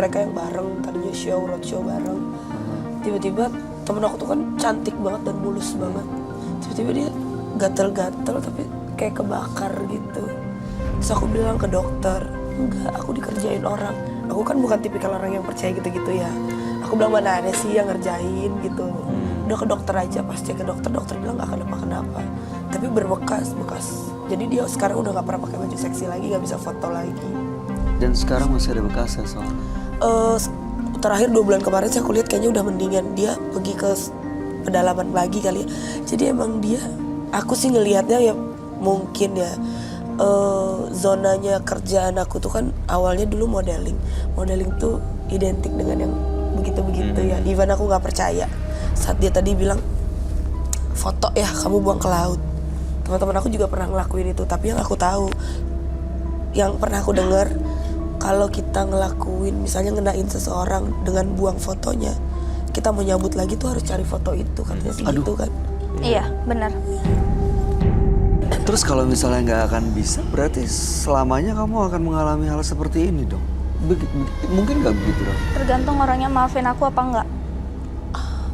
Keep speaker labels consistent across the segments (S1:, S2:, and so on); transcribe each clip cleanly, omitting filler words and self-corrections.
S1: mereka yang bareng, tadinya roadshow bareng. Tiba-tiba temen aku tuh kan cantik banget dan mulus banget. Tiba-tiba dia gatel-gatel tapi kayak kebakar gitu. Terus aku bilang ke dokter, enggak, aku dikerjain orang. Aku kan bukan tipikal orang yang percaya gitu-gitu ya. Aku bilang mana ada sih yang ngerjain gitu. Udah ke dokter aja, pas cek ke dokter bilang gak kenapa-kenapa. Tapi bekas. Jadi dia sekarang udah gak pernah pakai baju seksi lagi, gak bisa foto lagi.
S2: Dan sekarang masih ada bekasnya soalnya?
S1: Terakhir 2 bulan kemarin sih aku lihat kayaknya udah mendingan. Dia pergi ke pedalaman lagi kali ya. Jadi emang dia, aku sih ngelihatnya ya mungkin ya zonanya kerjaan aku tuh kan awalnya dulu modeling tuh identik dengan yang begitu-begitu ya. Even aku nggak percaya saat dia tadi bilang foto ya kamu buang ke laut. Teman-teman aku juga pernah ngelakuin itu, tapi yang aku tahu, yang pernah aku dengar, kalau kita ngelakuin misalnya ngenain seseorang dengan buang fotonya, kita mau nyambut lagi tuh harus cari foto itu, katanya sih gitu kan.
S3: Iya, benar.
S2: Terus kalau misalnya nggak akan bisa, berarti selamanya kamu akan mengalami hal seperti ini dong? Mungkin nggak begitu dong?
S3: Tergantung orangnya maafin aku apa enggak.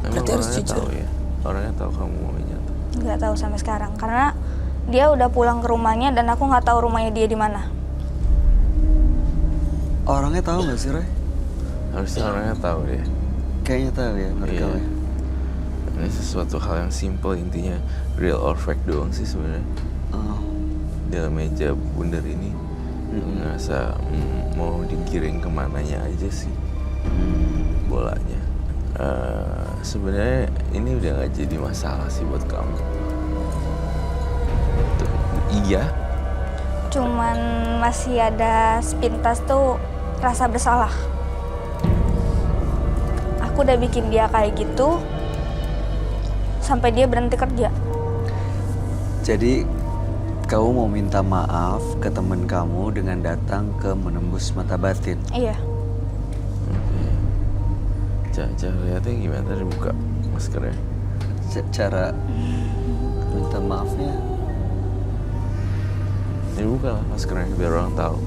S1: Berarti harus jujur.
S4: Tahu ya? Orangnya tahu kamu maunya tuh.
S3: Nggak tahu sampai sekarang karena dia udah pulang ke rumahnya dan aku nggak tahu rumahnya dia di mana.
S2: Orangnya tahu nggak sih, Ray?
S4: Harusnya orangnya tahu deh.
S2: Kayaknya tahu ya mereka
S4: Iya.
S2: ya.
S4: Ini sesuatu hal yang simple, intinya real or fake doang sih sebenarnya.
S2: Oh.
S4: Dalam meja bundar ini ngerasa mau digiring kemananya aja sih bolanya. Sebenarnya ini udah gak jadi masalah sih buat kamu. Tuh, iya.
S3: Cuman masih ada sepintas tuh rasa bersalah. Aku udah bikin dia kayak gitu sampai dia berhenti kerja.
S2: Jadi kamu mau minta maaf ke teman kamu dengan datang ke Menembus Mata Batin?
S3: Iya.
S4: Cara lihatnya gimana? Tadi buka maskernya.
S2: Cara minta maafnya?
S4: Ini buka lah maskernya biar orang tahu.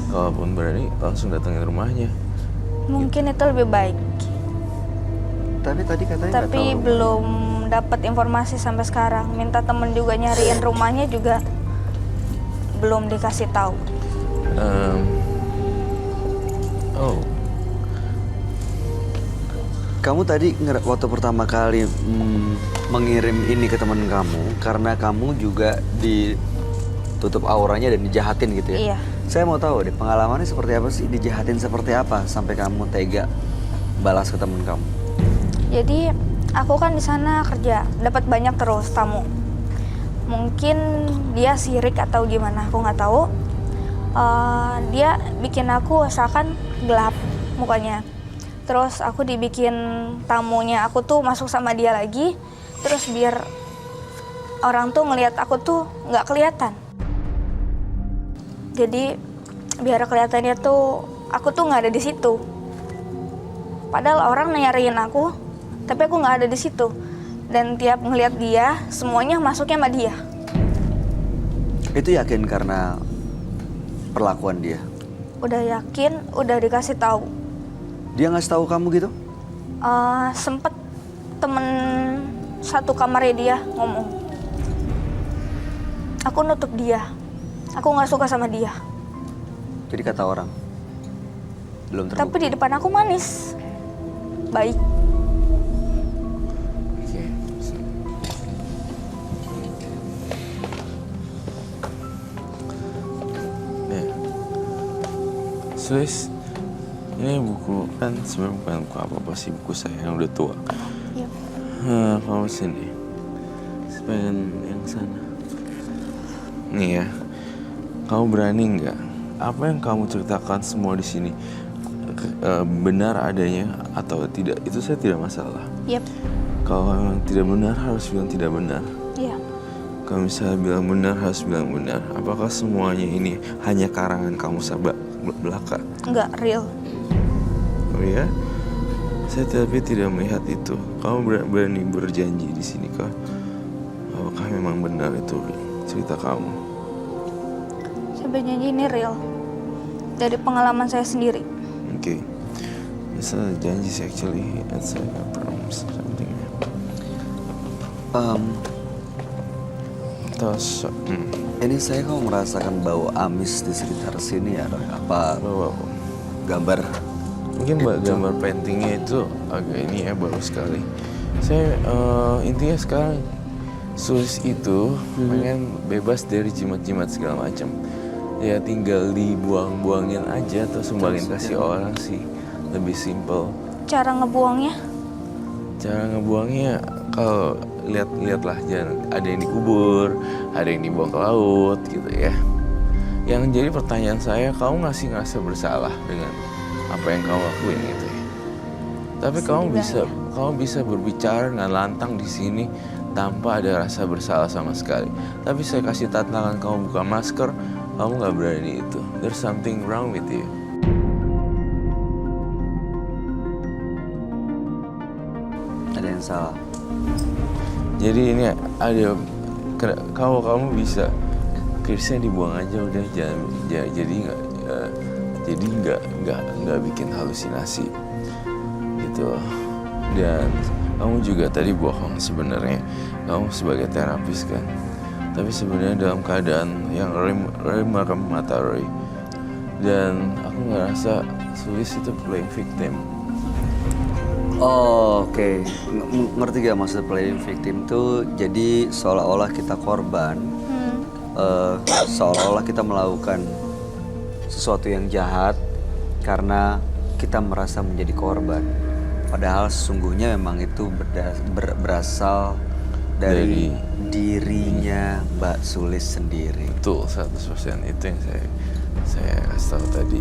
S4: Kalaupun berani langsung datengin rumahnya.
S3: Mungkin itu lebih baik.
S2: Tapi tadi katanya nggak
S3: Tapi
S2: tahu rumahnya.
S3: belum dapat informasi sampai sekarang. Minta temen juga nyariin rumahnya juga belum dikasih tahu.
S4: Oh,
S2: Kamu tadi waktu pertama kali mengirim ini ke teman kamu karena kamu juga ditutup auranya dan dijahatin gitu ya?
S3: Iya.
S2: Saya mau tahu deh pengalamannya seperti apa sih, dijahatin seperti apa sampai kamu tega balas ke teman kamu?
S3: Jadi aku kan di sana kerja, dapat banyak terus tamu. Mungkin dia sirik atau gimana, aku nggak tahu. Dia bikin aku asalkan gelap mukanya. Terus aku dibikin tamunya aku tuh masuk sama dia lagi. Terus biar orang tuh ngelihat aku tuh nggak kelihatan. Jadi biar kelihatannya tuh aku tuh nggak ada di situ. Padahal orang nyariin aku, tapi aku nggak ada di situ. Dan tiap ngelihat dia, semuanya masuknya sama dia.
S2: Itu yakin karena perlakuan dia?
S3: Udah yakin, udah dikasih tahu.
S2: Dia ngasih tahu kamu gitu?
S3: Sempet temen satu kamarnya dia ngomong. Aku nutup dia. Aku nggak suka sama dia.
S2: Jadi kata orang? Belum terbukti?
S3: Tapi di depan aku manis. Baik.
S4: oke. Nih, Swiss, ini buku kan sebenarnya bukan buku apa-apa sih, buku saya yang udah tua.
S3: Iya.
S4: Kamu sini, pengen yang sana. Nih ya, kamu berani nggak? Apa yang kamu ceritakan semua di sini benar adanya atau tidak? Itu saya tidak masalah.
S3: Yep.
S4: Kalau memang tidak benar harus bilang tidak benar.
S3: Iya.
S4: Kalau misalnya bilang benar harus bilang benar. Apakah semuanya ini hanya karangan kamu sabak belaka?
S3: Enggak real.
S4: Oh ya? Saya tapi tidak melihat itu. Kamu berani berjanji di sini kah? Apakah memang benar itu cerita kamu?
S3: Saya berjanji ini real. Dari pengalaman saya sendiri.
S4: Okay. It's a janji sih actually. It's like a promise or something. Terus,
S2: Ini saya kok merasakan bau amis di sekitar sini ya, Roy? Apa
S4: wow.
S2: gambar?
S4: Mungkin gambar paintingnya itu agak ini ya, bagus sekali. Saya intinya sekarang Sulis itu pengen bebas dari jimat-jimat segala macam. Ya tinggal dibuang-buangin aja atau sumbangin kasih orang sih, lebih simple.
S3: Cara ngebuangnya?
S4: Cara ngebuangnya kalau lihat-lihatlah, jangan ada yang dikubur, ada yang dibuang ke laut gitu ya. Yang jadi pertanyaan saya, kamu ngasih ngerasa bersalah dengan apa yang kamu lakuin gitu ya. Tapi kamu bisa berbicara dengan lantang di sini tanpa ada rasa bersalah sama sekali. Tapi saya kasih tantangan kamu buka masker, kamu nggak berani itu. There's something wrong with you.
S2: Ada yang salah.
S4: Jadi ini ada, kalau kamu bisa kirisnya dibuang aja udah, jadi nggak bikin halusinasi gitu. Dan kamu juga tadi bohong sebenarnya, kamu sebagai terapis kan, tapi sebenarnya dalam keadaan yang merem mata Roy. Dan aku ngerasa Sulis itu playing victim.
S2: Oh, oke. Ngerti gak maksud playing victim tuh? Jadi seolah-olah kita korban, seolah-olah kita melakukan sesuatu yang jahat karena kita merasa menjadi korban. Padahal sesungguhnya memang itu berasal dari dirinya Mbak Sulis sendiri.
S4: Betul, 100% itu yang saya kasih tahu tadi.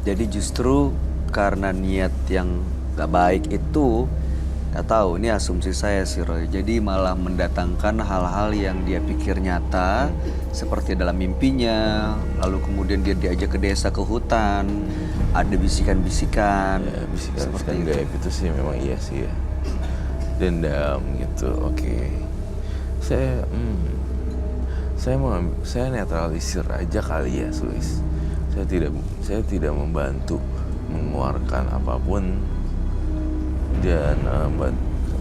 S2: Jadi justru karena niat yang gak baik itu, gak tahu, ini asumsi saya sih Roy, jadi malah mendatangkan hal-hal yang dia pikir nyata seperti dalam mimpinya, lalu kemudian dia diajak ke desa, ke hutan, ada bisikan-bisikan,
S4: Ya,
S2: seperti
S4: bisikan gaib itu sih memang iya sih ya. Dendam gitu, oke. Saya netralisir aja kali ya, Sulis. Saya tidak membantu mengeluarkan apapun, dan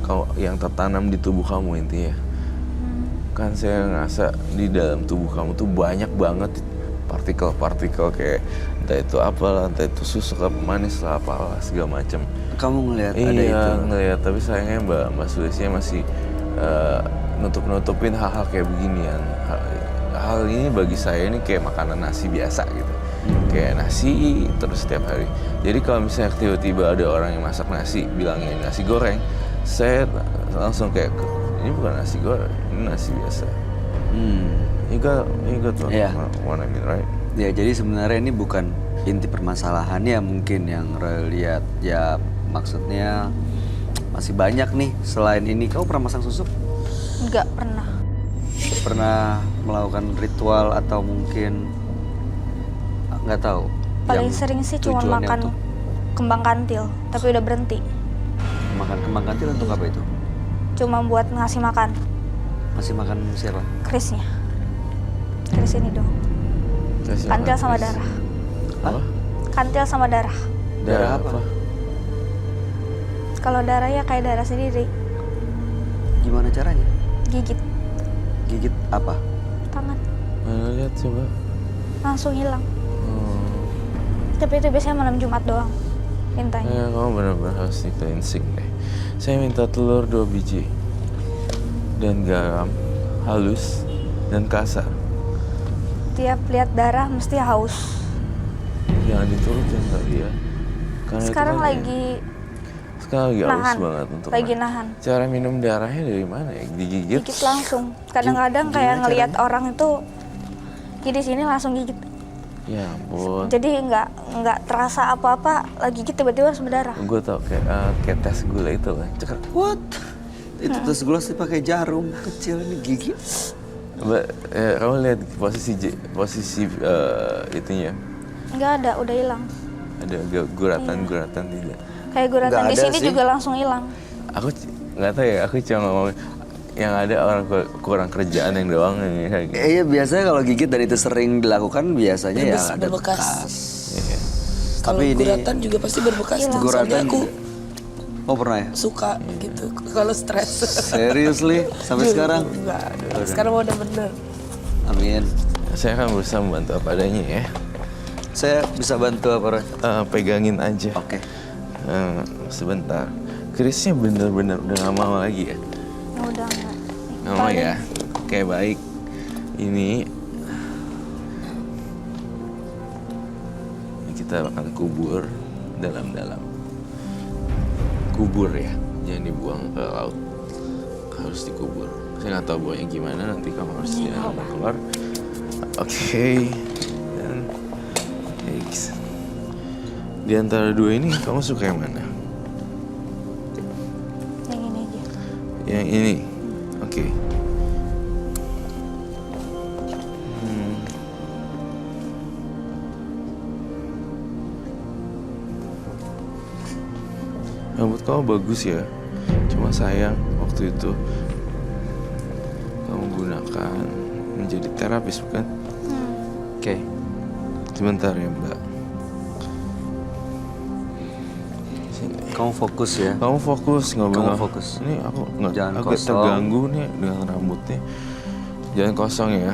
S4: kalau yang tertanam di tubuh kamu intinya. Kan saya ngerasa di dalam tubuh kamu tuh banyak banget partikel-partikel kayak entah itu apalah, entah itu susu manis lah, apalah segala macam.
S2: Kamu ngelihat ada itu?
S4: Iya, ngelihat, tapi sayangnya Mbak Sulisnya masih nutup-nutupin hal-hal kayak beginian. Hal ini bagi saya ini kayak makanan nasi biasa gitu. Kayak nasi terus setiap hari. Jadi kalau misalnya tiba-tiba ada orang yang masak nasi, bilangnya ini nasi goreng, saya langsung kayak, ini bukan nasi goreng, ini nasi biasa. You got what I mean, right?
S2: Ya, jadi sebenarnya ini bukan inti permasalahannya mungkin yang Roy lihat. Ya, maksudnya masih banyak nih selain ini. Kamu pernah masang susuk?
S3: Nggak pernah.
S2: Pernah melakukan ritual atau mungkin nggak tahu?
S3: Paling
S2: yang
S3: sering sih cuma
S2: tujuannya
S3: makan
S2: untuk
S3: kembang kantil, tapi udah berhenti.
S2: makan kembang kantil untuk apa itu?
S3: Cuma buat ngasih makan
S2: Masih makan siapa?
S3: Krisnya. Kris ini dong.
S4: Kasih
S3: Kantil
S4: makan,
S3: sama
S4: Chris.
S3: darah.
S4: Apa?
S3: Kantil sama darah.
S2: Darah apa?
S3: Kalau darah ya kayak darah sendiri.
S2: Gimana caranya?
S3: Gigit
S2: Gigit apa?
S3: tangan,
S4: Mana lihat coba.
S3: langsung hilang.
S4: Oh.
S3: Tapi itu biasanya malam Jumat doang mintanya.
S4: Ya, kamu benar-benar harus di cleansing deh. Saya minta telur 2 biji dan garam halus dan kasar.
S3: Tiap lihat darah mesti haus.
S4: Jangan diturutin kali ya. Karena itu
S3: Sekarang
S4: kan
S3: lagi
S4: sekarang lagi haus
S3: nahan.
S4: banget untuk
S3: Lagi nahan.
S4: Cara minum darahnya dari mana ya? Digigit?
S3: Gigit langsung. Kadang-kadang kayak
S2: Gimana
S3: ngelihat
S2: caranya?
S3: orang itu gini sini langsung gigit.
S4: Ya ampun.
S3: Jadi nggak terasa apa-apa, lagi gigit tiba-tiba langsung berdarah.
S4: Gue tau kayak tes gula itu kan. Cekak.
S2: What? Itu tes gula sih pakai jarum kecil, ini gigit.
S4: Kamu lihat posisi itunya.
S3: Nggak ada, udah hilang.
S4: Ada guratan-guratan tidak.
S3: Kayak guratan
S2: Nggak
S3: di
S2: ada
S3: sini
S2: sih.
S3: juga langsung hilang.
S4: Aku nggak tahu ya, aku cuma ngomong yang ada orang kurang kerjaan yang doang yang kayak gitu.
S2: Iya, biasanya kalau gigit dan itu sering dilakukan biasanya ya ada
S1: Berbekas.
S2: bekas.
S4: Iya.
S1: Kalau
S2: Tapi ini
S1: guratan juga pasti berbekas tuh. Soalnya
S2: guratan
S1: aku
S2: juga. Oh pernah ya?
S1: suka gitu kalau stres.
S2: Seriously? Sampai sekarang?
S1: Enggak, aduh. Sekarang mau udah bener.
S2: Amin.
S4: Saya akan berusaha membantu apa adanya ya.
S2: Saya bisa bantu apa, Roy?
S4: Pegangin aja.
S2: Oke.
S4: Sebentar. Krisnya bener-bener udah gak mau lagi ya?
S3: Udah enggak.
S4: Gak mau ya? Oke, baik. Ini kita akan kubur dalam-dalam. Kubur ya, jangan dibuang ke laut. Harus dikubur. Saya nggak tahu buahnya gimana, nanti kamu harus jalan keluar. Oke. Dan X. Di antara dua ini kamu suka yang mana?
S3: Yang ini aja.
S4: Yang ini. Oke. Rambut kamu bagus ya. Cuma sayang waktu itu kamu gunakan menjadi terapis bukan?
S2: Oke.
S4: Sebentar ya Mbak. Sini.
S2: Kamu fokus ya.
S4: Kamu fokus ngobrol.
S2: Kamu fokus.
S4: Ini aku nggak
S2: Jangan
S4: agak
S2: kosong.
S4: terganggu nih dengan rambutnya. Jangan kosong ya.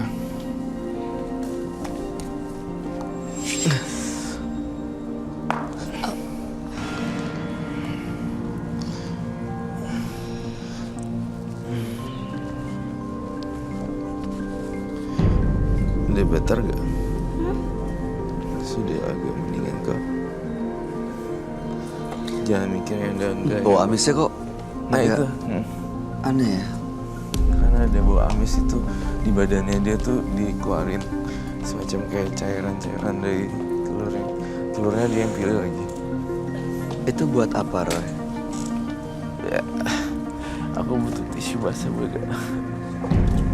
S4: Udah better gak? Sudah agak mendingan kok. Jangan mikir yang enggak-enggak
S2: Bau
S4: ya.
S2: amisnya kok
S4: Nah
S2: agak
S4: itu
S2: aneh ya.
S4: karena ada bau amis itu di badannya dia tuh dikeluarin semacam kayak cairan-cairan dari telurnya. Telurnya dia yang pilih lagi.
S2: Itu buat apa, Roy?
S4: Ya, aku butuh tisu basah juga.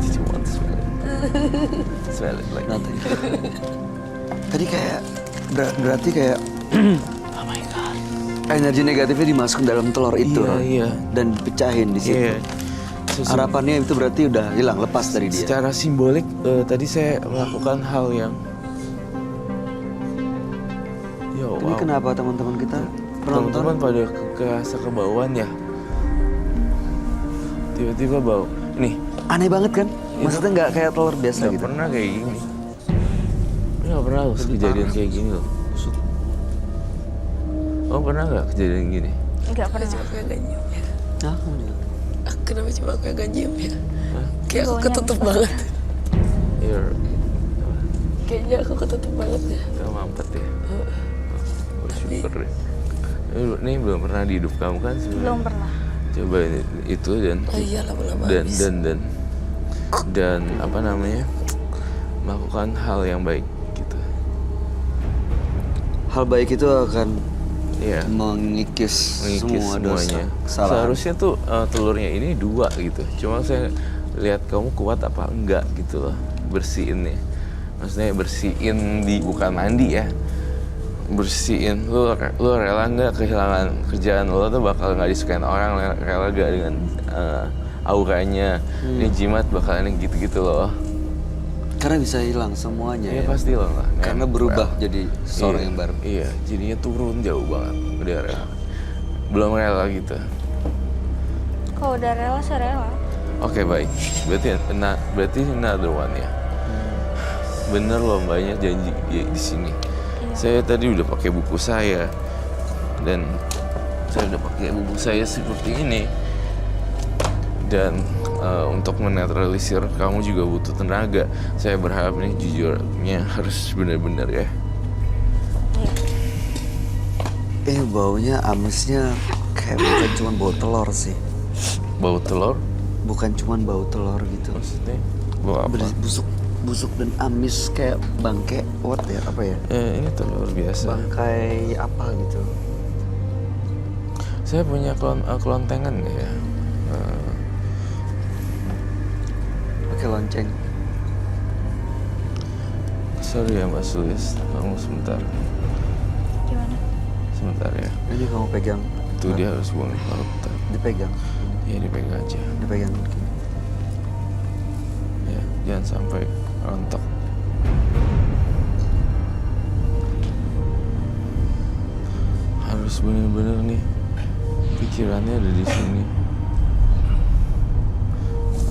S4: Tisu want to smell it. Smell it like.
S2: Nanti. Tadi kayak berarti kayak
S4: Oh my god.
S2: energi negatifnya dimasukin dalam telur itu,
S4: Iya,
S2: Roy.
S4: iya.
S2: Dan dipecahin di situ.
S4: Iya.
S2: Harapannya itu berarti udah hilang, lepas dari dia.
S4: Secara simbolik tadi saya melakukan hal yang yo,
S2: Ini kenapa teman-teman kita penonton?
S4: teman-teman pada kerasa kebauan ya. Tiba-tiba bau. Nih,
S2: Aneh banget kan? Maksudnya nggak kayak telur biasa
S4: nggak
S2: gitu.
S4: pernah kayak gini. Nggak pernah loh kejadian kayak gini loh. Oh pernah nggak kejadian gini?
S3: Enggak pernah.
S1: Cuma kayak gak nyium ya.
S2: Hah, kamu juga?
S1: Kenapa cuma kayak gak nyium ya?
S4: Hah?
S1: Kayak aku
S3: Baunya
S1: ketutup banget.
S4: Iya,
S1: Kayaknya aku ketutup banget ya.
S4: nggak mampet ya. Oh, syukur deh. Ini belum pernah di hidup kamu kan sebenarnya?
S3: Belum pernah.
S4: Coba itu dan
S1: Oh iya lama-lama
S4: dan
S1: habis.
S4: dan apa namanya melakukan hal yang baik gitu.
S2: Hal baik itu akan
S4: Iya.
S2: mengikis semua dosa,
S4: semuanya.
S2: kesalahan.
S4: Seharusnya tuh telurnya ini 2 gitu. Cuma saya lihat kamu kuat apa enggak gitu loh bersihinnya. Maksudnya bersihin bukan mandi ya. Bersihin lu rela nggak kehilangan kerjaan lo tuh bakal nggak disukain orang, rela gak dengan auranya ini jimat bakalan gitu-gitu loh.
S2: Karena bisa hilang semuanya
S4: Iya
S2: ya.
S4: pasti loh lah.
S2: Karena berubah jadi seorang
S4: Iya,
S2: yang baru.
S4: Iya, jadinya turun jauh banget. Udah rela. Belum rela gitu.
S3: Kalau udah rela, saya rela.
S4: Oke baik. Berarti another one ya. Bener loh mbaknya janji di sini. Saya tadi udah pakai buku saya dan saya udah pakai buku saya seperti ini. Dan untuk menetralisir kamu juga butuh tenaga. Saya berharap nih jujurnya harus benar-benar ya.
S2: Baunya amisnya kayak bukan cuma bau telur sih.
S4: Bau telur?
S2: Bukan cuma bau telur gitu.
S4: Maksudnya bau apa?
S2: Busuk dan amis kayak bangke what ya apa ya?
S4: Ini telur biasa.
S2: Bangkai apa gitu.
S4: Saya punya kelontengan ya.
S2: Pakai lonceng.
S4: Sorry ya Mbak Sulis, kamu sebentar.
S3: Gimana?
S4: Sebentar ya.
S2: Ini kamu pegang.
S4: Itu dia harus buang laut.
S2: Dipegang.
S4: Ya dipegang aja.
S2: Dipegang gini.
S4: Ya, jangan sampai rontok. harus bener-bener nih pikirannya ada di sini.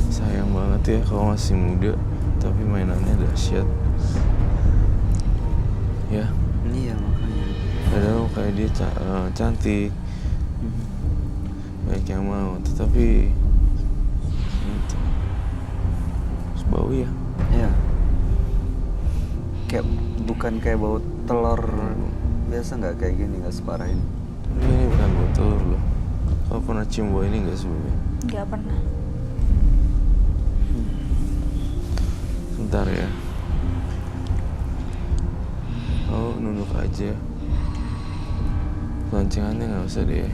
S4: Sayang banget ya kalau masih muda tapi mainannya dahsyat. Ya,
S2: Iya makanya.
S4: padahal kayak dia cantik, baik yang mau, tetapi itu terus bau ya.
S2: Iya. Kayak bukan kayak bau telur biasa, nggak kayak gini, nggak separah ini.
S4: Tapi ini bukan bau telur loh. Kau pernah cium bau ini nggak sebelumnya?
S3: Nggak pernah.
S4: Sebentar ya. Kau nunduk aja. Loncengannya nggak usah deh.